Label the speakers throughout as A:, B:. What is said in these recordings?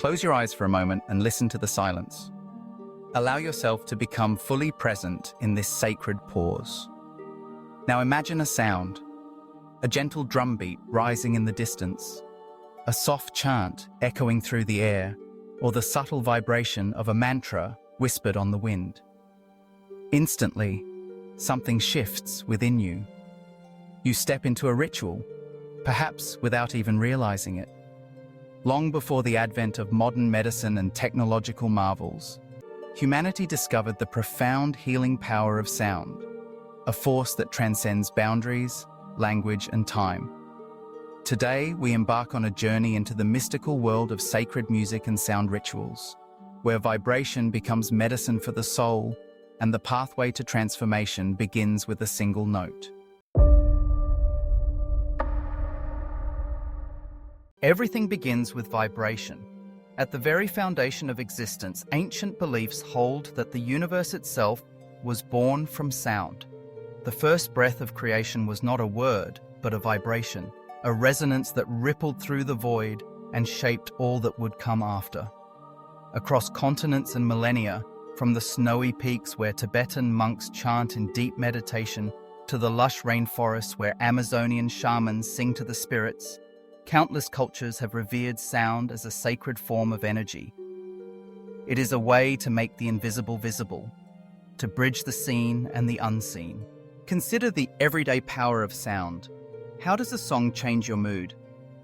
A: Close your eyes for a moment and listen to the silence. Allow yourself to become fully present in this sacred pause. Now imagine a sound, a gentle drum beat rising in the distance, a soft chant echoing through the air, or the subtle vibration of a mantra whispered on the wind. Instantly, something shifts within you. You step into a ritual, perhaps without even realizing it. Long before the advent of modern medicine and technological marvels, humanity discovered the profound healing power of sound, a force that transcends boundaries, language, and time. Today, we embark on a journey into the mystical world of sacred music and sound rituals, where vibration becomes medicine for the soul, and the pathway to transformation begins with a single note. Everything begins with vibration. At the very foundation of existence, ancient beliefs hold that the universe itself was born from sound. The first breath of creation was not a word, but a vibration, a resonance that rippled through the void and shaped all that would come after. Across continents and millennia, from the snowy peaks where Tibetan monks chant in deep meditation to the lush rainforests where Amazonian shamans sing to the spirits, countless cultures have revered sound as a sacred form of energy. It is a way to make the invisible visible, to bridge the seen and the unseen. Consider the everyday power of sound. How does a song change your mood?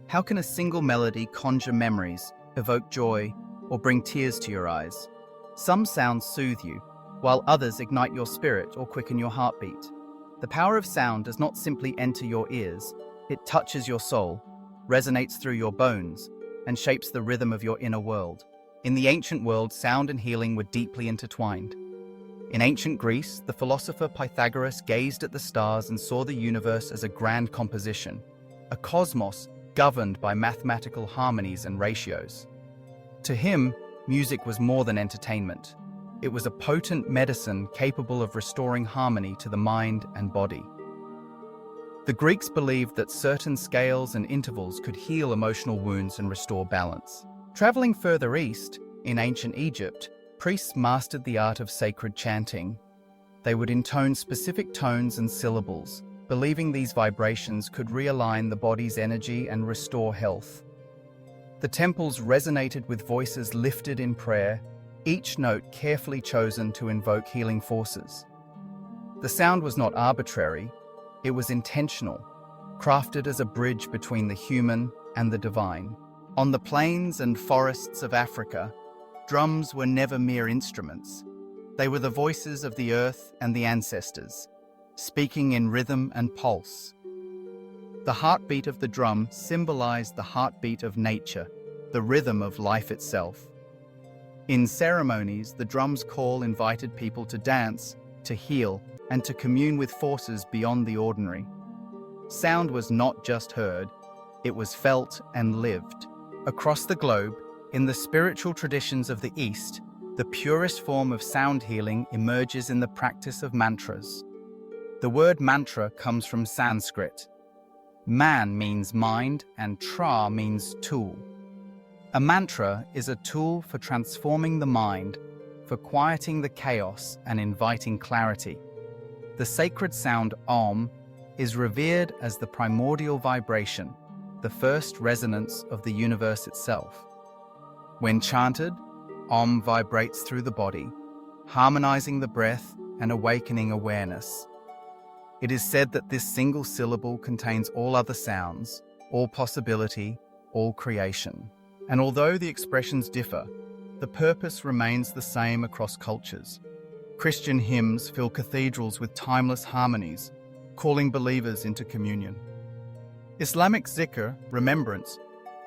A: How can a single melody conjure memories, evoke joy, or bring tears to your eyes? Some sounds soothe you, while others ignite your spirit or quicken your heartbeat. The power of sound does not simply enter your ears, it touches your soul, resonates through your bones, and shapes the rhythm of your inner world. In the ancient world, sound and healing were deeply intertwined. In ancient Greece, the philosopher Pythagoras gazed at the stars and saw the universe as a grand composition, a cosmos governed by mathematical harmonies and ratios. To him, music was more than entertainment. It was a potent medicine capable of restoring harmony to the mind and body. The Greeks believed that certain scales and intervals could heal emotional wounds and restore balance. Traveling further east, in ancient Egypt, priests mastered the art of sacred chanting. They would intone specific tones and syllables, believing these vibrations could realign the body's energy and restore health. The temples resonated with voices lifted in prayer, each note carefully chosen to invoke healing forces. The sound was not arbitrary, it was intentional, crafted as a bridge between the human and the divine. On the plains and forests of Africa, drums were never mere instruments. They were the voices of the earth and the ancestors, speaking in rhythm and pulse. The heartbeat of the drum symbolized the heartbeat of nature, the rhythm of life itself. In ceremonies, the drum's call invited people to dance, to heal, and to commune with forces beyond the ordinary. Sound was not just heard, it was felt and lived. Across the globe, in the spiritual traditions of the East, the purest form of sound healing emerges in the practice of mantras. The word mantra comes from Sanskrit. Man means mind and tra means tool. A mantra is a tool for transforming the mind, for quieting the chaos and inviting clarity. The sacred sound Om is revered as the primordial vibration, the first resonance of the universe itself. When chanted, Om vibrates through the body, harmonizing the breath and awakening awareness. It is said that this single syllable contains all other sounds, all possibility, all creation. And although the expressions differ, the purpose remains the same across cultures. Christian hymns fill cathedrals with timeless harmonies, calling believers into communion. Islamic zikr, remembrance,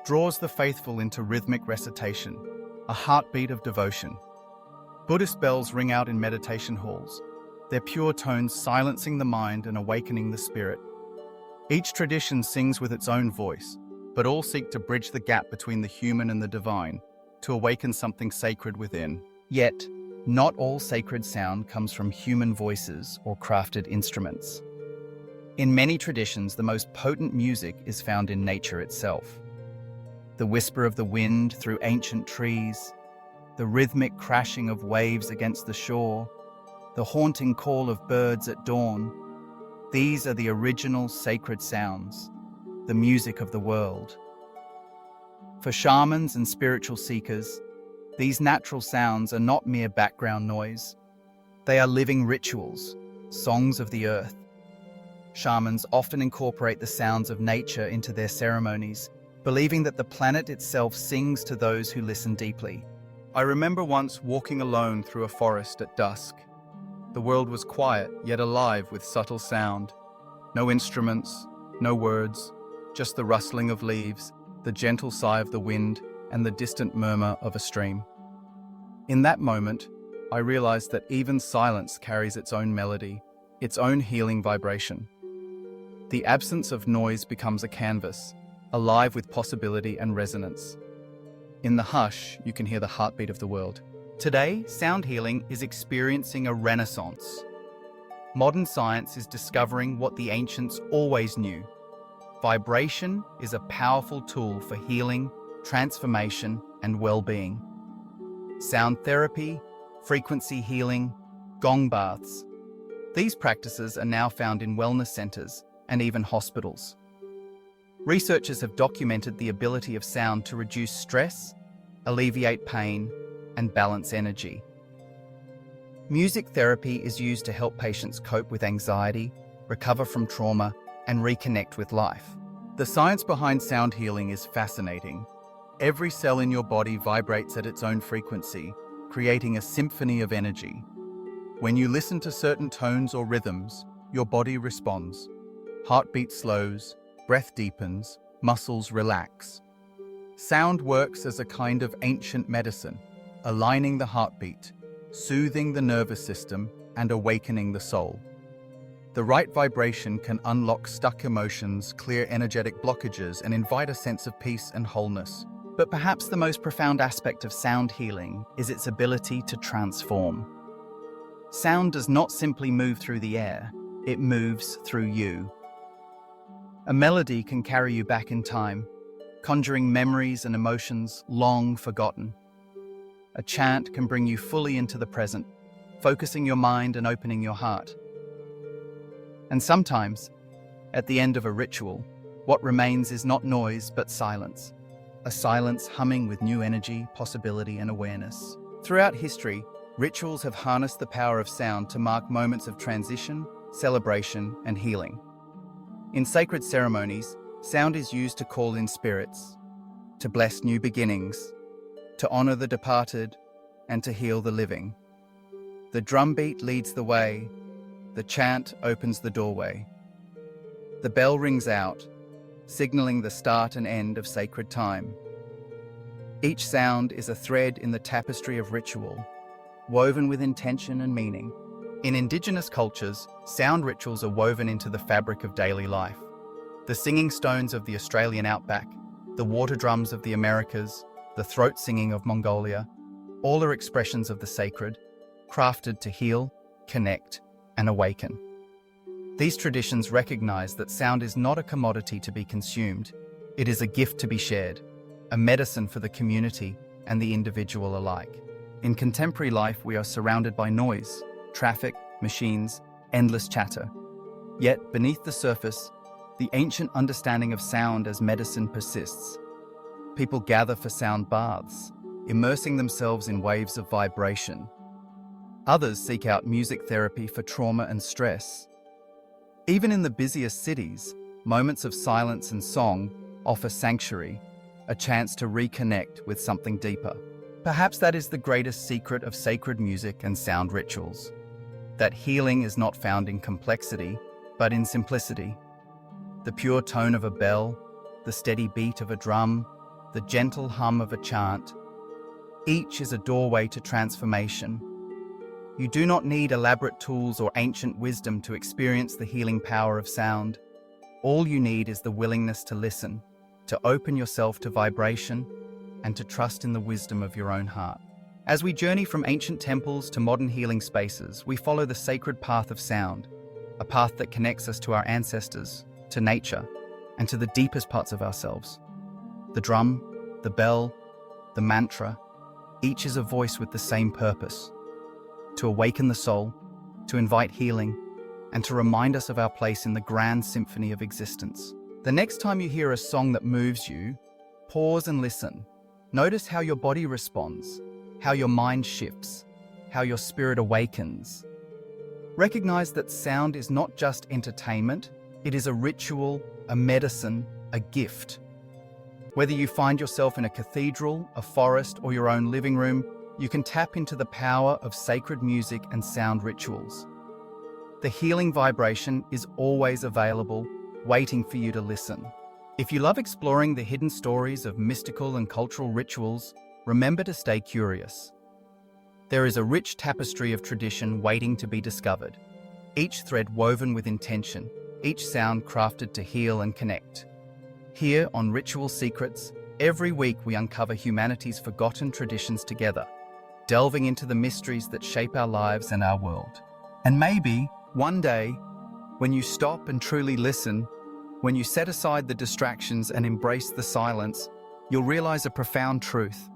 A: draws the faithful into rhythmic recitation, a heartbeat of devotion. Buddhist bells ring out in meditation halls, their pure tones silencing the mind and awakening the spirit. Each tradition sings with its own voice, but all seek to bridge the gap between the human and the divine, to awaken something sacred within. Yet, not all sacred sound comes from human voices or crafted instruments. In many traditions, the most potent music is found in nature itself. the whisper of the wind through ancient trees, the rhythmic crashing of waves against the shore, the haunting call of birds at dawn. These are the original sacred sounds, the music of the world. For shamans and spiritual seekers, these natural sounds are not mere background noise. They are living rituals, songs of the earth. Shamans often incorporate the sounds of nature into their ceremonies, believing that the planet itself sings to those who listen deeply. I remember once walking alone through a forest at dusk. The world was quiet, yet alive with subtle sound. No instruments, no words, just the rustling of leaves, the gentle sigh of the wind, and the distant murmur of a stream. In that moment, I realized that even silence carries its own melody, its own healing vibration. The absence of noise becomes a canvas, alive with possibility and resonance. In the hush, you can hear the heartbeat of the world. Today, sound healing is experiencing a renaissance. Modern science is discovering what the ancients always knew. Vibration is a powerful tool for healing, transformation, and well-being. Sound therapy, frequency healing, gong baths. These practices are now found in wellness centers and even hospitals. Researchers have documented the ability of sound to reduce stress, alleviate pain, and balance energy. Music therapy is used to help patients cope with anxiety, recover from trauma, and reconnect with life. The science behind sound healing is fascinating. Every cell in your body vibrates at its own frequency, creating a symphony of energy. When you listen to certain tones or rhythms, your body responds. Heartbeat slows, breath deepens, muscles relax. Sound works as a kind of ancient medicine, aligning the heartbeat, soothing the nervous system, and awakening the soul. The right vibration can unlock stuck emotions, clear energetic blockages, and invite a sense of peace and wholeness. But perhaps the most profound aspect of sound healing is its ability to transform. Sound does not simply move through the air, it moves through you. A melody can carry you back in time, conjuring memories and emotions long forgotten. A chant can bring you fully into the present, focusing your mind and opening your heart. And sometimes, at the end of a ritual, what remains is not noise but silence. A silence humming with new energy, possibility, and awareness. Throughout history, rituals have harnessed the power of sound to mark moments of transition, celebration, and healing. In sacred ceremonies, sound is used to call in spirits, to bless new beginnings, to honor the departed, and to heal the living. The drumbeat leads the way, the chant opens the doorway. The bell rings out, signaling the start and end of sacred time. Each sound is a thread in the tapestry of ritual, woven with intention and meaning. In indigenous cultures, sound rituals are woven into the fabric of daily life. The singing stones of the Australian outback, the water drums of the Americas, the throat singing of Mongolia, all are expressions of the sacred, crafted to heal, connect, and awaken. These traditions recognize that sound is not a commodity to be consumed. It is a gift to be shared, a medicine for the community and the individual alike. In contemporary life, we are surrounded by noise, traffic, machines, endless chatter. Yet, beneath the surface, the ancient understanding of sound as medicine persists. People gather for sound baths, immersing themselves in waves of vibration. Others seek out music therapy for trauma and stress. Even in the busiest cities, moments of silence and song offer sanctuary, a chance to reconnect with something deeper. Perhaps that is the greatest secret of sacred music and sound rituals. That healing is not found in complexity, but in simplicity. The pure tone of a bell, the steady beat of a drum, the gentle hum of a chant. Each is a doorway to transformation. You do not need elaborate tools or ancient wisdom to experience the healing power of sound. All you need is the willingness to listen, to open yourself to vibration, and to trust in the wisdom of your own heart. As we journey from ancient temples to modern healing spaces, we follow the sacred path of sound, a path that connects us to our ancestors, to nature, and to the deepest parts of ourselves. The drum, The bell, the mantra, each is a voice with the same purpose: to awaken the soul, to invite healing, and to remind us of our place in the grand symphony of existence. The next time you hear a song that moves you, pause and listen. Notice how your body responds, how your mind shifts, how your spirit awakens. Recognize that sound is not just entertainment, it is a ritual, a medicine, a gift. Whether you find yourself in a cathedral, a forest, or your own living room, you can tap into the power of sacred music and sound rituals. The healing vibration is always available, waiting for you to listen. If you love exploring the hidden stories of mystical and cultural rituals, remember to stay curious. There is a rich tapestry of tradition waiting to be discovered, each thread woven with intention, each sound crafted to heal and connect. Here on Ritual Secrets, every week we uncover humanity's forgotten traditions together, delving into the mysteries that shape our lives and our world. And maybe, one day, when you stop and truly listen, when you set aside the distractions and embrace the silence, you'll realize a profound truth.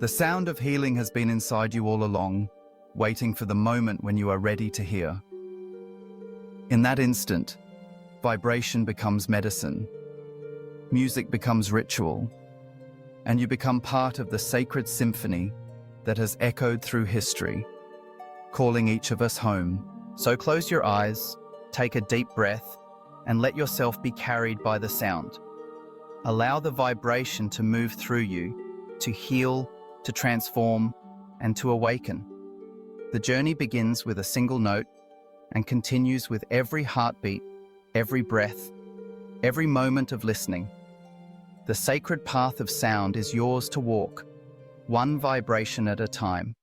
A: The sound of healing has been inside you all along, waiting for the moment when you are ready to hear. In that instant, vibration becomes medicine, music becomes ritual, and you become part of the sacred symphony that has echoed through history, calling each of us home. So close your eyes, take a deep breath, and let yourself be carried by the sound. Allow the vibration to move through you, to heal, to transform, and to awaken. The journey begins with a single note and continues with every heartbeat, every breath, every moment of listening. The sacred path of sound is yours to walk, one vibration at a time.